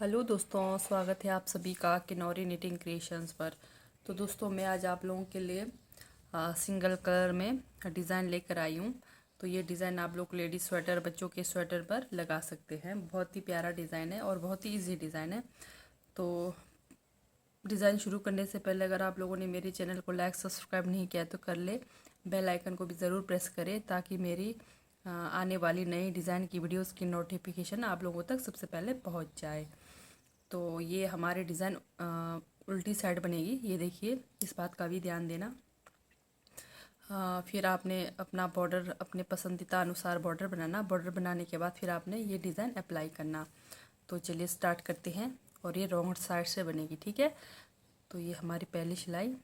Hello दोस्तों, स्वागत है आप सभी का किनौरी निटिंग क्रिएशंस पर। तो दोस्तों, मैं आज आप लोगों के लिए सिंगल कलर में डिज़ाइन लेकर आई हूँ। तो ये डिज़ाइन आप लोग लेडीज स्वेटर, बच्चों के स्वेटर पर लगा सकते हैं। बहुत ही प्यारा डिज़ाइन है और बहुत ही इजी डिज़ाइन है। तो डिज़ाइन शुरू करने से पहले अगर आप लोगों ने मेरे चैनल को लाइक सब्सक्राइब नहीं किया तो कर ले। बेल आइकन को भी ज़रूर प्रेस करें ताकि मेरी आने वाली नई डिज़ाइन की वीडियोस की नोटिफिकेशन आप लोगों तक सबसे पहले पहुंच जाए। तो ये हमारे डिज़ाइन उल्टी साइड बनेगी, ये देखिए, इस बात का भी ध्यान देना। फिर आपने अपना बॉर्डर अपने पसंदीदा अनुसार बॉर्डर बनाना। बॉर्डर बनाने के बाद फिर आपने ये डिज़ाइन अप्लाई करना। तो चलिए स्टार्ट करते हैं। और ये रॉन्ग साइड से बनेगी, ठीक है। तो ये हमारी पहली सिलाई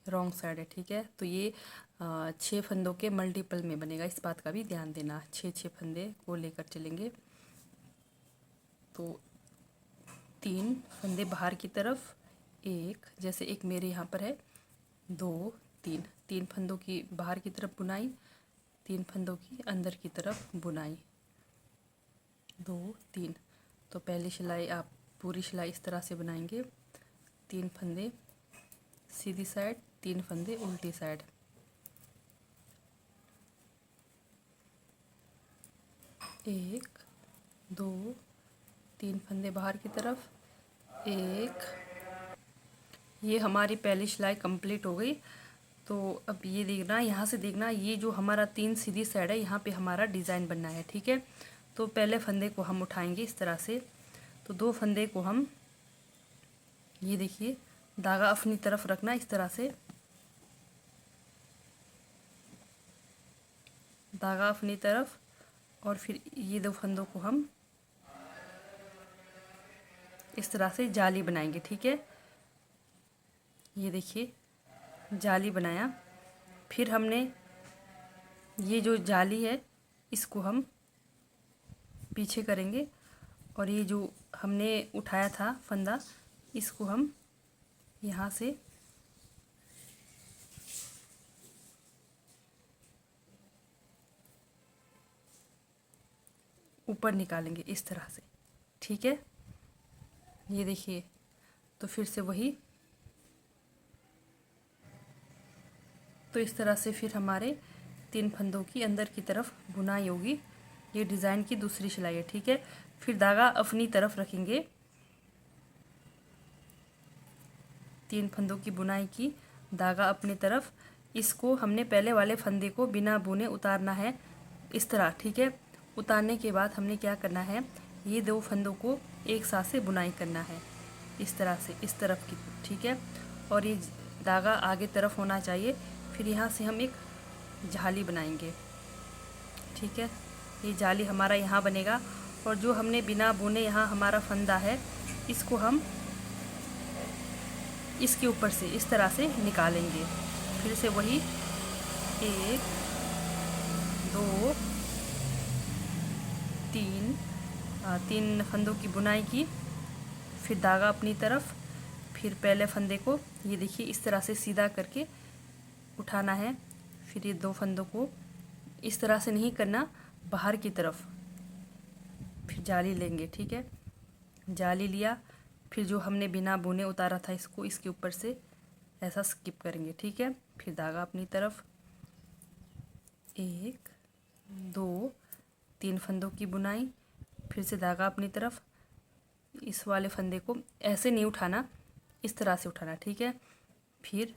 रॉन्ग साइड है, ठीक है। तो ये 6 फंदों के मल्टीपल में बनेगा, इस बात का भी ध्यान देना। 6 फंदे को लेकर चलेंगे। तो 3 फंदे बाहर की तरफ, एक, जैसे एक मेरे यहाँ पर है, 2, 3 फंदों की बाहर की तरफ बुनाई, 3 फंदों की अंदर की तरफ बुनाई, 2, 3। तो पहली सिलाई आप पूरी सिलाई इस तरह से बनाएंगे। 3 फंदे सीधी साइड, 3 फंदे उल्टी साइड, 1, 2, 3 फंदे बाहर की तरफ, 1। ये हमारी पहली सिलाई कंप्लीट हो गई। तो अब ये देखना, यहाँ से देखना, ये जो हमारा 3 सीधी साइड है, यहाँ पे हमारा डिज़ाइन बनना है, ठीक है। तो पहले फंदे को हम उठाएंगे इस तरह से। तो 2 फंदे को हम, ये देखिए, धागा अपनी तरफ रखना इस तरह से, धागा अपनी तरफ। और फिर ये 2 फंदों को हम इस तरह से जाली बनाएंगे, ठीक है। ये देखिए, जाली बनाया। फिर हमने ये जो जाली है इसको हम पीछे करेंगे। और ये जो हमने उठाया था फंदा, इसको हम यहाँ से ऊपर निकालेंगे इस तरह से, ठीक है। ये देखिए, तो फिर से वही, तो इस तरह से फिर हमारे 3 फंदों की अंदर की तरफ बुनाई होगी। ये डिज़ाइन की दूसरी सिलाई है, ठीक है। फिर धागा अपनी तरफ रखेंगे, 3 फंदों की बुनाई की, धागा अपनी तरफ। इसको हमने पहले वाले फंदे को बिना बुने उतारना है इस तरह, ठीक है। उतारने के बाद हमने क्या करना है, ये 2 फंदों को एक साथ से बुनाई करना है इस तरह से, इस तरफ की, ठीक है। और ये धागा आगे तरफ होना चाहिए। फिर यहाँ से हम एक जाली बनाएंगे, ठीक है। ये जाली हमारा यहाँ बनेगा। और जो हमने बिना बुने यहाँ हमारा फंदा है, इसको हम इसके ऊपर से इस तरह से निकालेंगे। फिर से वही, 1, 2, 3, 3 फंदों की बुनाई की। फिर धागा अपनी तरफ, फिर पहले फंदे को, ये देखिए, इस तरह से सीधा करके उठाना है। फिर ये 2 फंदों को इस तरह से नहीं करना, बाहर की तरफ। फिर जाली लेंगे, ठीक है। जाली लिया। फिर जो हमने बिना बुने उतारा था इसको इसके ऊपर से ऐसा स्किप करेंगे, ठीक है। फिर धागा अपनी तरफ, 1, 2, 3 फंदों की बुनाई। फिर से धागा अपनी तरफ, इस वाले फंदे को ऐसे नहीं उठाना, इस तरह से उठाना, ठीक है। फिर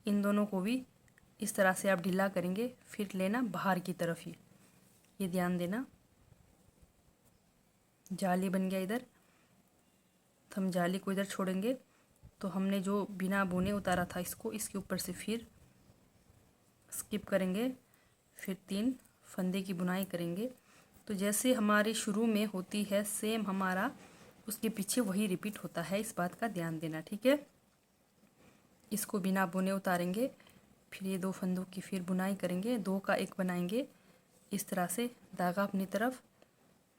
इन दोनों को भी इस तरह से आप ढीला करेंगे, फिर लेना बाहर की तरफ ही, ये ध्यान देना। जाली बन गया इधर, तो हम जाली को इधर छोड़ेंगे। तो हमने जो बिना बुने उतारा था इसको इसके ऊपर से फिर स्किप करेंगे। फिर 3 फंदे की बुनाई करेंगे। तो जैसे हमारी शुरू में होती है, सेम हमारा उसके पीछे वही रिपीट होता है, इस बात का ध्यान देना, ठीक है। इसको बिना बुने उतारेंगे। फिर ये 2 फंदों की फिर बुनाई करेंगे, 2 का 1 बनाएंगे इस तरह से, धागा अपनी तरफ,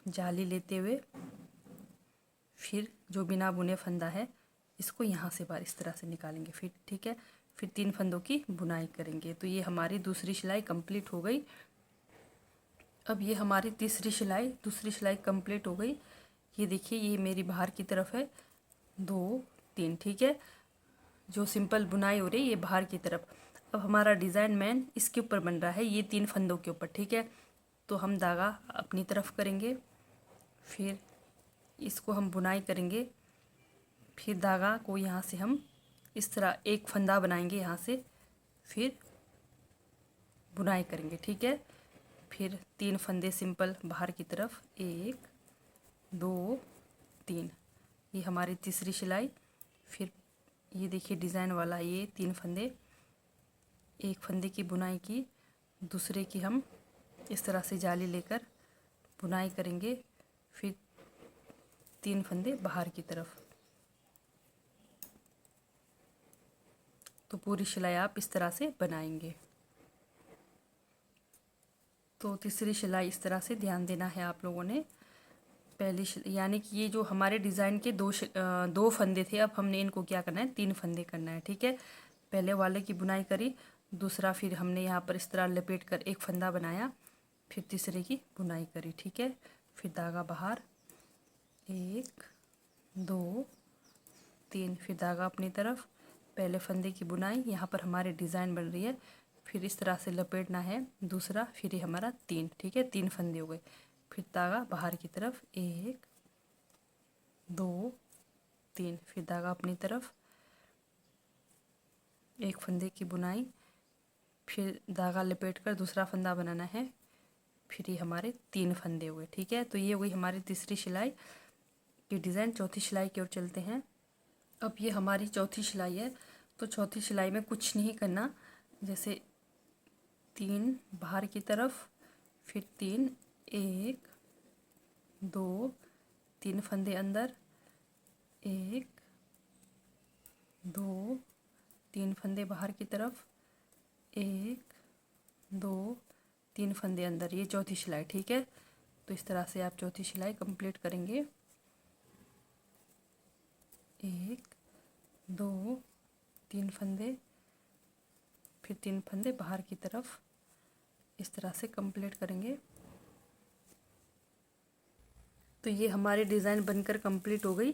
जाली लेते हुए। फिर जो बिना बुने फंदा है इसको यहाँ से बाहर इस तरह से निकालेंगे, फिर, ठीक है। फिर 3 फंदों की बुनाई करेंगे। तो ये हमारी दूसरी सिलाई कंप्लीट हो गई। अब ये हमारी तीसरी सिलाई, दूसरी सिलाई कंप्लीट हो गई। ये देखिए, ये मेरी बाहर की तरफ है 2 3, ठीक है। जो सिंपल बुनाई हो रही है ये बाहर की तरफ। अब हमारा डिज़ाइन मैन इसके ऊपर बन रहा है, ये 3 फंदों के ऊपर, ठीक है। तो हम धागा अपनी तरफ करेंगे, फिर इसको हम बुनाई करेंगे, फिर धागा को यहाँ से हम इस तरह एक फंदा बनाएंगे यहाँ से, फिर बुनाई करेंगे, ठीक है। फिर 3 फंदे सिंपल बाहर की तरफ, 1 2 3, ये हमारी तीसरी सिलाई। फिर ये देखिए डिज़ाइन वाला ये 3 फंदे, एक फंदे की बुनाई की, दूसरे की हम इस तरह से जाली लेकर बुनाई करेंगे, फिर 3 फंदे बाहर की तरफ। तो पूरी सिलाई आप इस तरह से बनाएंगे। तो तीसरी सिलाई इस तरह से ध्यान देना है आप लोगों ने। पहली यानी कि ये जो हमारे डिज़ाइन के दो फंदे थे, अब हमने इनको क्या करना है, 3 फंदे करना है, ठीक है। पहले वाले की बुनाई करी, दूसरा फिर हमने यहाँ पर इस तरह लपेट कर एक फंदा बनाया, फिर तीसरे की बुनाई करी, ठीक है। फिर धागा बाहर, 1 2 3, फिर धागा अपनी तरफ, पहले फंदे की बुनाई, यहाँ पर हमारे डिज़ाइन बन रही है, फिर इस तरह से लपेटना है दूसरा, फिर ये हमारा 3, ठीक है, 3 फंदे हो गए। फिर धागा बाहर की तरफ, 1 2 3, फिर धागा अपनी तरफ, एक फंदे की बुनाई, फिर धागा लपेट कर दूसरा फंदा बनाना है, फिर ये हमारे 3 फंदे हुए, ठीक है। तो ये हुई हमारी तीसरी सिलाई की डिज़ाइन। चौथी सिलाई की ओर चलते हैं। अब ये हमारी चौथी सिलाई है। तो चौथी सिलाई में कुछ नहीं करना, जैसे 3 बाहर की तरफ, फिर 3 1 2 3 फंदे अंदर, 1 2 3 फंदे बाहर की तरफ, 1 2 3 फंदे अंदर, ये चौथी सिलाई, ठीक है। तो इस तरह से आप चौथी सिलाई कंप्लीट करेंगे, 1 2 3 फंदे, फिर 3 फंदे बाहर की तरफ, इस तरह से कंप्लीट करेंगे। तो ये हमारी डिज़ाइन बनकर कंप्लीट हो गई।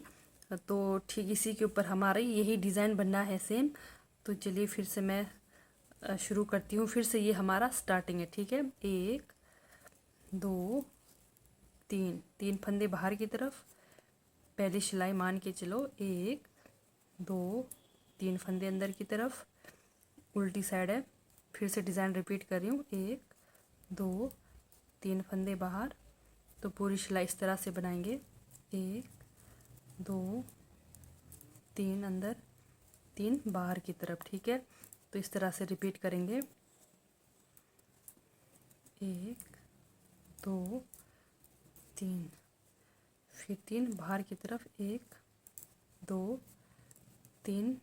तो ठीक इसी के ऊपर हमारा यही डिज़ाइन बनना है सेम। तो चलिए फिर से मैं शुरू करती हूँ। फिर से ये हमारा स्टार्टिंग है, ठीक है। 1 2 3, 3 फंदे बाहर की तरफ, पहली सिलाई मान के चलो, 1 2 3 फंदे अंदर की तरफ, उल्टी साइड है, फिर से डिज़ाइन रिपीट कर रही हूँ, 1 2 3 फंदे बाहर। तो पूरी सिलाई इस तरह से बनाएंगे, 1 2 3 अंदर, 3 बाहर की तरफ, ठीक है। तो इस तरह से रिपीट करेंगे, 1 2 3, फिर 3 बाहर की तरफ, 1 2 3,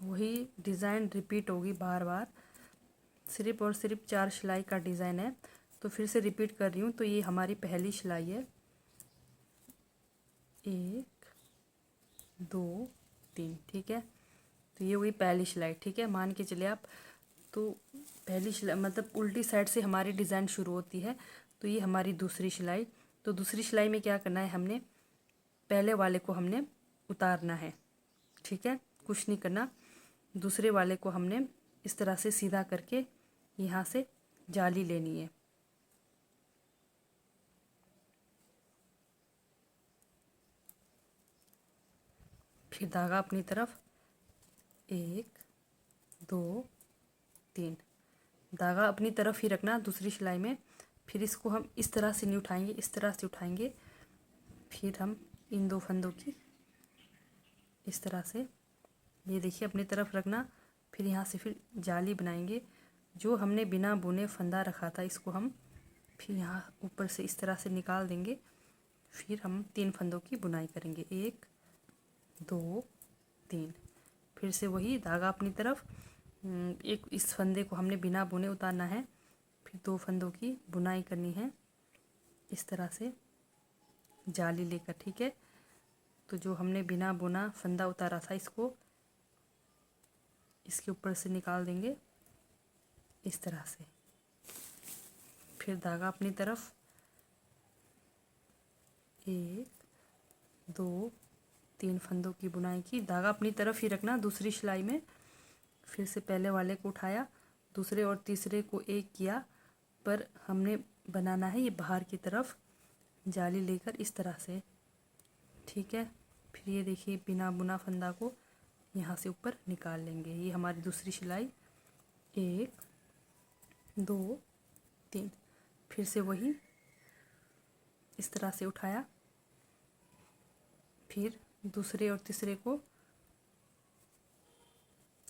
वही डिज़ाइन रिपीट होगी बार बार, सिर्फ और सिर्फ 4 सिलाई का डिज़ाइन है। तो फिर से रिपीट कर रही हूँ। तो ये हमारी पहली सिलाई है, 1 2 3, ठीक है। तो ये हुई पहली सिलाई, ठीक है, मान के चले आप। तो पहली सिलाई मतलब उल्टी साइड से हमारी डिज़ाइन शुरू होती है। तो ये हमारी दूसरी सिलाई। तो दूसरी सिलाई में क्या करना है, हमने पहले वाले को हमने उतारना है, ठीक है, कुछ नहीं करना। दूसरे वाले को हमने इस तरह से सीधा करके यहाँ से जाली लेनी है, फिर धागा अपनी तरफ, 1 2 3, धागा अपनी तरफ ही रखना दूसरी सिलाई में। फिर इसको हम इस तरह से नहीं उठाएंगे, इस तरह से उठाएंगे, फिर हम इन 2 फंदों की इस तरह से, ये देखिए, अपनी तरफ रखना, फिर यहाँ से फिर जाली बनाएंगे। जो हमने बिना बुने फंदा रखा था इसको हम फिर यहाँ ऊपर से इस तरह से निकाल देंगे। फिर हम 3 फंदों की बुनाई करेंगे, 1 2 3, फिर से वही धागा अपनी तरफ, एक इस फंदे को हमने बिना बुने उतारना है, फिर 2 फंदों की बुनाई करनी है इस तरह से जाली लेकर, ठीक है। तो जो हमने बिना बुना फंदा उतारा था इसको इसके ऊपर से निकाल देंगे इस तरह से, फिर धागा अपनी तरफ, 1 2 3 फंदों की बुनाई की। धागा अपनी तरफ ही रखना दूसरी सिलाई में। फिर से पहले वाले को उठाया, दूसरे और तीसरे को एक किया, पर हमने बनाना है ये बाहर की तरफ जाली लेकर इस तरह से, ठीक है। फिर ये देखिए बिना बुना फंदा को यहाँ से ऊपर निकाल लेंगे। ये हमारी दूसरी सिलाई। 1 2 3। फिर से वही इस तरह से उठाया, फिर दूसरे और तीसरे को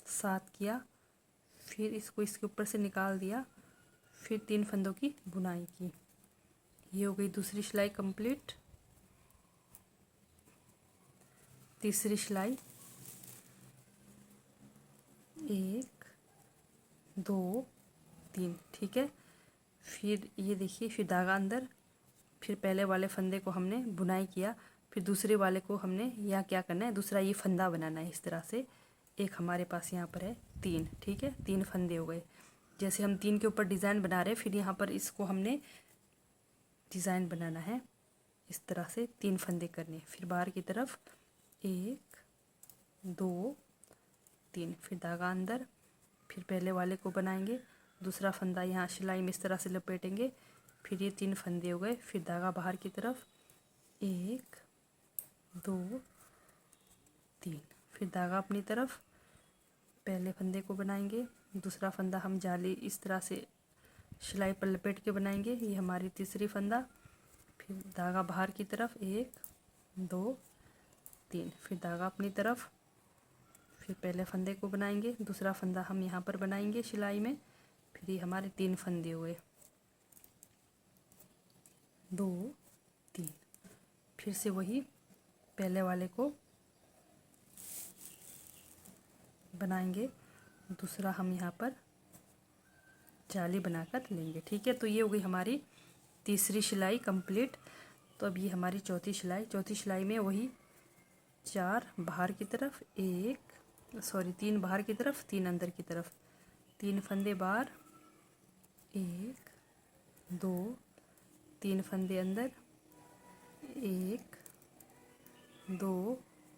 साथ किया, फिर इसको इसके ऊपर से निकाल दिया, फिर 3 फंदों की बुनाई की। ये हो गई दूसरी सिलाई कंप्लीट। तीसरी सिलाई 1 2 3, ठीक है। फिर ये देखिए, फिर धागा अंदर, फिर पहले वाले फंदे को हमने बुनाई किया, फिर दूसरे वाले को हमने यहाँ क्या करना है, दूसरा ये फंदा बनाना है इस तरह से। एक हमारे पास यहाँ पर है 3, ठीक है। 3 फंदे हो गए। जैसे हम 3 के ऊपर डिज़ाइन बना रहे हैं, फिर यहाँ पर इसको हमने डिज़ाइन बनाना है इस तरह से। 3 फंदे करने, फिर बाहर की तरफ 1 2 3, फिर धागा अंदर, फिर पहले वाले को बनाएंगे, दूसरा फंदा यहाँ सिलाई में इस तरह से लपेटेंगे, फिर ये 3 फंदे हो गए। फिर धागा बाहर की तरफ 1 2 3, फिर धागा अपनी तरफ, पहले फंदे को बनाएंगे, दूसरा फंदा हम जाली इस तरह से सिलाई पर लपेट के बनाएंगे। ये हमारी तीसरी फंदा। फिर धागा बाहर की तरफ 1 2 3, फिर धागा अपनी तरफ, फिर पहले फंदे को बनाएंगे, दूसरा फंदा हम यहाँ पर बनाएंगे सिलाई में, फिर ये हमारे 3 फंदे हुए 2 3। फिर से वही पहले वाले को बनाएंगे, दूसरा हम यहाँ पर जाली बनाकर लेंगे, ठीक है। तो ये हो गई हमारी तीसरी सिलाई कंप्लीट। तो अब ये हमारी चौथी सिलाई। चौथी सिलाई में वही 4 बाहर की तरफ, 3 बाहर की तरफ, 3 अंदर की तरफ, 3 फंदे बाहर, 1 2 3 फंदे अंदर, 1 2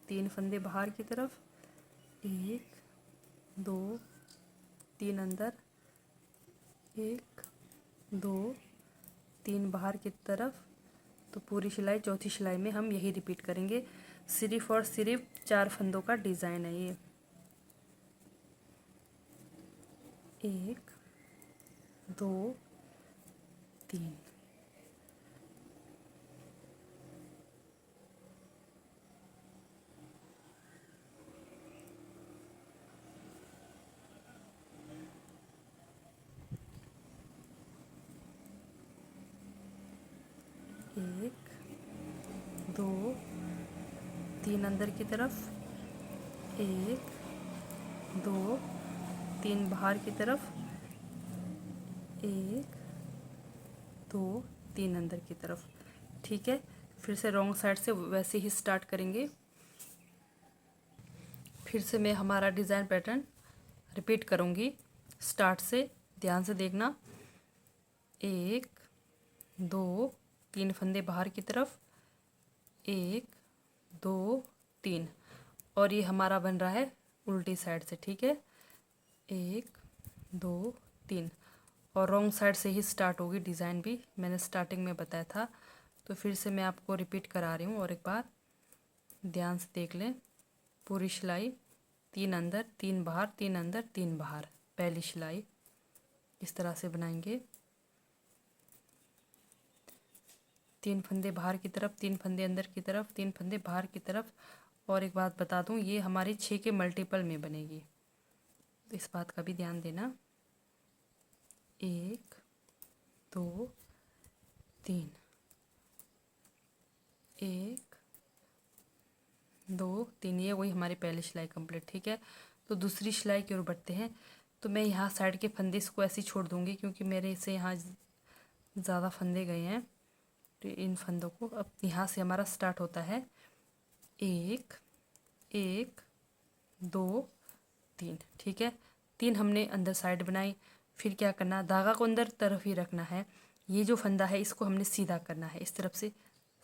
3 फंदे बाहर की तरफ, 1 2 3 अंदर, 1 2 3 बाहर की तरफ। तो पूरी सिलाई चौथी सिलाई में हम यही रिपीट करेंगे। सिर्फ और सिर्फ 4 फंदों का डिज़ाइन है ये। 1 2 3, 1 2 3 अंदर की तरफ, 1 2 3 बाहर की तरफ, 1 2 3 अंदर की तरफ, ठीक है। फिर से रॉन्ग साइड से वैसे ही स्टार्ट करेंगे। फिर से मैं हमारा डिज़ाइन पैटर्न रिपीट करूँगी स्टार्ट से, ध्यान से देखना। 1 2 3 फंदे बाहर की तरफ, 1 2 3, और ये हमारा बन रहा है उल्टी साइड से, ठीक है। 1 2 3, और रॉन्ग साइड से ही स्टार्ट होगी डिज़ाइन भी, मैंने स्टार्टिंग में बताया था। तो फिर से मैं आपको रिपीट करा रही हूँ और एक बार ध्यान से देख लें। पूरी सिलाई 3 अंदर 3 बाहर, 3 अंदर 3 बाहर, पहली सिलाई इस तरह से बनाएंगे। 3 फंदे बाहर की तरफ, 3 फंदे अंदर की तरफ, 3 फंदे बाहर की तरफ। और एक बात बता दूं, ये हमारी 6 के मल्टीपल में बनेगी, तो इस बात का भी ध्यान देना। 1 2 3, 1 2 3, ये वही हमारी पहली सिलाई कंप्लीट, ठीक है। तो दूसरी सिलाई की ओर बढ़ते हैं। तो मैं यहाँ साइड के फंदे इसको ऐसे ही छोड़ दूँगी, क्योंकि मेरे से यहाँ ज़्यादा फंदे गए हैं। तो इन फंदों को अब यहाँ से हमारा स्टार्ट होता है 1 1 2 3, ठीक है। 3 हमने अंदर साइड बनाई। फिर क्या करना, धागा को अंदर तरफ ही रखना है। ये जो फंदा है इसको हमने सीधा करना है, इस तरफ से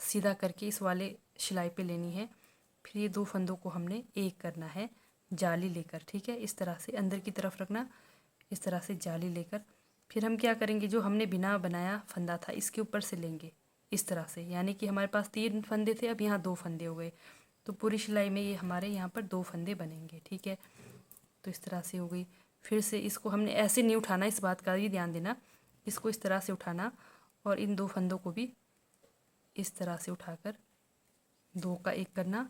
सीधा करके इस वाले सिलाई पे लेनी है। फिर ये 2 फंदों को हमने एक करना है जाली लेकर, ठीक है। इस तरह से अंदर की तरफ रखना, इस तरह से जाली लेकर फिर हम क्या करेंगे, जो हमने बिना बनाया फंदा था इसके ऊपर से लेंगे इस तरह से, यानी कि हमारे पास 3 फंदे थे, अब यहाँ 2 फंदे हो गए। तो पूरी सिलाई में ये हमारे यहाँ पर 2 फंदे बनेंगे, ठीक है। तो इस तरह से हो गई। फिर से इसको हमने ऐसे नहीं उठाना, इस बात का भी ध्यान देना, इसको इस तरह से उठाना और इन 2 फंदों को भी इस तरह से उठाकर 2 का एक करना।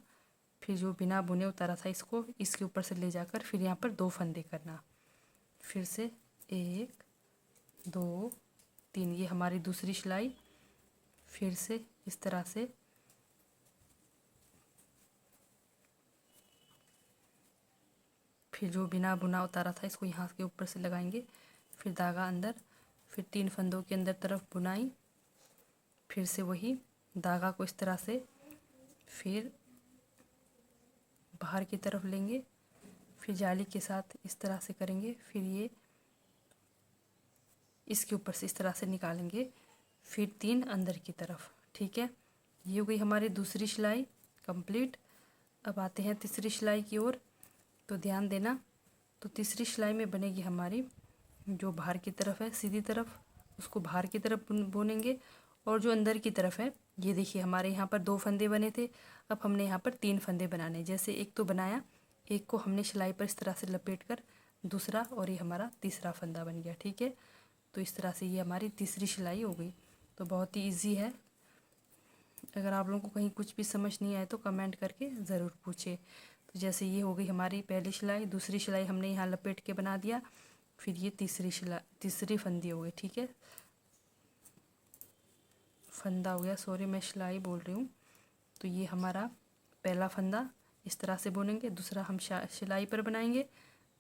फिर जो बिना बुने उतारा था इसको इसके ऊपर से ले जाकर फिर यहाँ पर 2 फंदे करना। फिर से 1 2 3, ये हमारी दूसरी सिलाई। फिर से इस तरह से फिर जो बिना बुना उतारा था इसको यहाँ के ऊपर से लगाएंगे, फिर धागा अंदर, फिर 3 फंदों के अंदर तरफ बुनाई, फिर से वही धागा को इस तरह से फिर बाहर की तरफ लेंगे, फिर जाली के साथ इस तरह से करेंगे, फिर ये इसके ऊपर से इस तरह से निकालेंगे, फिर 3 अंदर की तरफ, ठीक है। ये हो गई हमारी दूसरी सिलाई कंप्लीट। अब आते हैं तीसरी सिलाई की ओर, तो ध्यान देना। तो तीसरी सिलाई में बनेगी हमारी जो बाहर की तरफ है सीधी तरफ, उसको बाहर की तरफ बुनेंगे, और जो अंदर की तरफ है, ये देखिए हमारे यहाँ पर 2 फंदे बने थे, अब हमने यहाँ पर 3 फंदे बनाने। जैसे एक तो बनाया, एक को हमने सिलाई पर इस तरह से लपेट कर दूसरा, और ये हमारा तीसरा फंदा बन गया, ठीक है। तो इस तरह से ये हमारी तीसरी सिलाई हो गई। तो बहुत ही ईजी है। अगर आप लोगों को कहीं कुछ भी समझ नहीं आए तो कमेंट करके ज़रूर पूछे। तो जैसे ये हो गई हमारी पहली सिलाई, दूसरी सिलाई हमने यहाँ लपेट के बना दिया, फिर ये तीसरी फंदी हो गई, ठीक है। फंदा हो गया, सॉरी मैं सिलाई बोल रही हूँ। तो ये हमारा पहला फंदा इस तरह से बुनेंगे, दूसरा हम सिलाई पर बनाएंगे,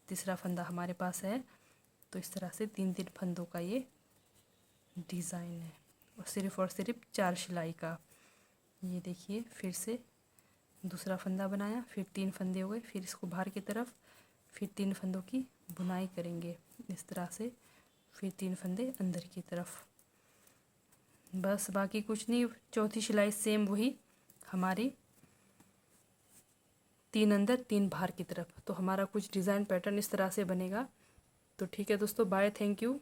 तीसरा फंदा हमारे पास है। तो इस तरह से 3 फंदों का ये डिज़ाइन है, और सिर्फ 4 सिलाई का। ये देखिए, फिर से दूसरा फंदा बनाया, फिर 3 फंदे हो गए, फिर इसको बाहर की तरफ, फिर 3 फंदों की बुनाई करेंगे इस तरह से, फिर 3 फंदे अंदर की तरफ, बस बाकी कुछ नहीं। चौथी सिलाई सेम वही हमारी 3 अंदर 3 बाहर की तरफ। तो हमारा कुछ डिज़ाइन पैटर्न इस तरह से बनेगा। तो ठीक है दोस्तों, बाय, थैंक यू।